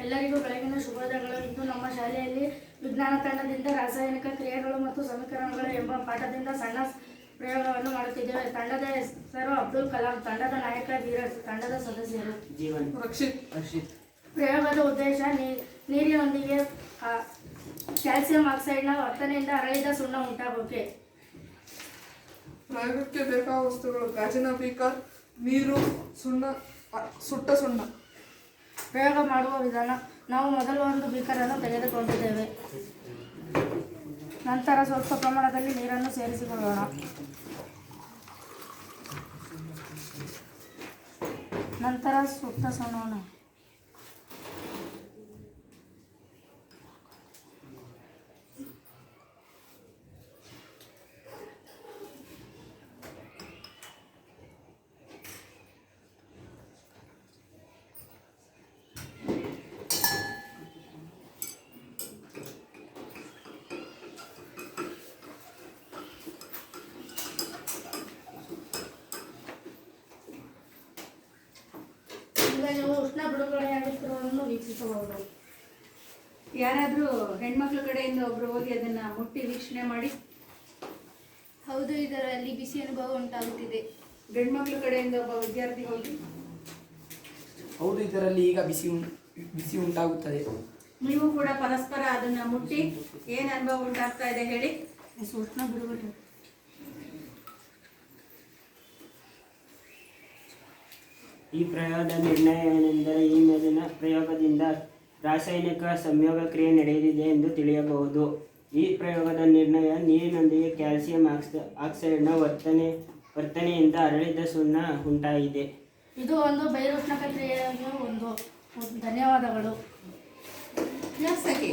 ಎಲ್ಲರಿಗೂ ಬೆಳಗಿನ ಶುಭೋದಯಗಳು. ಇಂದು ನಮ್ಮ ಶಾಲೆಯಲ್ಲಿ ವಿಜ್ಞಾನ ತಂಡದಿಂದ ರಾಸಾಯನಿಕ ಕ್ರಿಯೆಗಳು ಮತ್ತು ಸಮೀಕರಣಗಳು ಎಂಬ ಪಾಠದಿಂದ ಸಣ್ಣ ಪ್ರಯೋಗವನ್ನು ಮಾಡುತ್ತಿದ್ದೇವೆ. ತಂಡದ ಹೆಸರು ಅಬ್ದುಲ್ ಕಲಾಂ, ತಂಡದ ನಾಯಕ ಧೀರಜ್, ತಂಡದ ಸದಸ್ಯರು ಜೀವನ್, ರಕ್ಷಿತ್. ಪ್ರಯೋಗದ ಉದ್ದೇಶ ನೀರಿನೊಂದಿಗೆ ಕ್ಯಾಲ್ಸಿಯಂ ಆಕ್ಸೈಡ್ನ ವರ್ತನೆಯಿಂದ ಅರಳಿದ ಸುಣ್ಣ ಉಂಟಾಗೋಕೆ. ಪ್ರಯೋಗಕ್ಕೆ ಬೇಕಾದ ವಸ್ತುಗಳು: ಗಾಜಿನ ಬೀಕರ್, ನೀರು, ಸುಟ್ಟ ಸುಣ್ಣ. ಪ್ರಯೋಗ ಮಾಡುವ ವಿಧಾನ: ನಾವು ಮೊದಲು ಒಂದು ಬೀಕರನ್ನು ತೆಗೆದುಕೊಂಡಿದ್ದೇವೆ. ನಂತರ ಸ್ವಲ್ಪ ಪ್ರಮಾಣದಲ್ಲಿ ನೀರನ್ನು ಸೇರಿಸಿಕೊಳ್ಳೋಣ. ನಂತರ ಸುಟ್ಟ ಸುಣ್ಣವನ್ನು ನೀವು ಉಷ್ಣ ಬಿಡುಗಡೆಯಾಗುತ್ತಿರುವುದನ್ನು ವೀಕ್ಷಿಸಬಹುದು. ಯಾರಾದರೂ ಹೆಣ್ಮಕ್ಳ ಕಡೆಯಿಂದ ಒಬ್ರು ಹೋಗಿ ಅದನ್ನ ಮುಟ್ಟಿ ವೀಕ್ಷಣೆ ಮಾಡಿ. ಹೌದು, ಇದರಲ್ಲಿ ಬಿಸಿ ಅನುಭವ ಉಂಟಾಗುತ್ತಿದೆ. ಗಂಡ್ಮಕ್ಳ ಕಡೆಯಿಂದ ಒಬ್ಬ ವಿದ್ಯಾರ್ಥಿ ಹೋಗಿ. ಹೌದು, ಇದರಲ್ಲಿ ಈಗ ಬಿಸಿ ಉಂಟಾಗುತ್ತದೆ. ನೀವು ಕೂಡ ಪರಸ್ಪರ ಅದನ್ನ ಮುಟ್ಟಿ ಏನು ಅನುಭವ ಉಂಟಾಗ್ತಾ ಇದೆ ಹೇಳಿ. ಉಷ್ಣ ಬಿಡುಗಡೆ ಈ ಪ್ರಯೋಗದ ನಿರ್ಣಯವೇನೆಂದರೆ ಈ ಮೇಲಿನ ಪ್ರಯೋಗದಿಂದ ರಾಸಾಯನಿಕ ಸಂಯೋಗ ಕ್ರಿಯೆ ನಡೆಯಲಿದೆ ಎಂದು ತಿಳಿಯಬಹುದು. ಈ ಪ್ರಯೋಗದ ನಿರ್ಣಯ ನೀರಿನೊಂದಿಗೆ ಕ್ಯಾಲ್ಸಿಯಂ ಆಕ್ಸೈಡ್ನ ವರ್ತನೆಯಿಂದ ಅರಳಿದ ಸುಣ್ಣ ಉಂಟಾಗಿದೆ. ಇದು ಒಂದು ಬಹಿರುಷ್ಣಕ ಕ್ರಿಯೆಯ ಒಂದು ಧನ್ಯವಾದಗಳು. ಸಖಿ.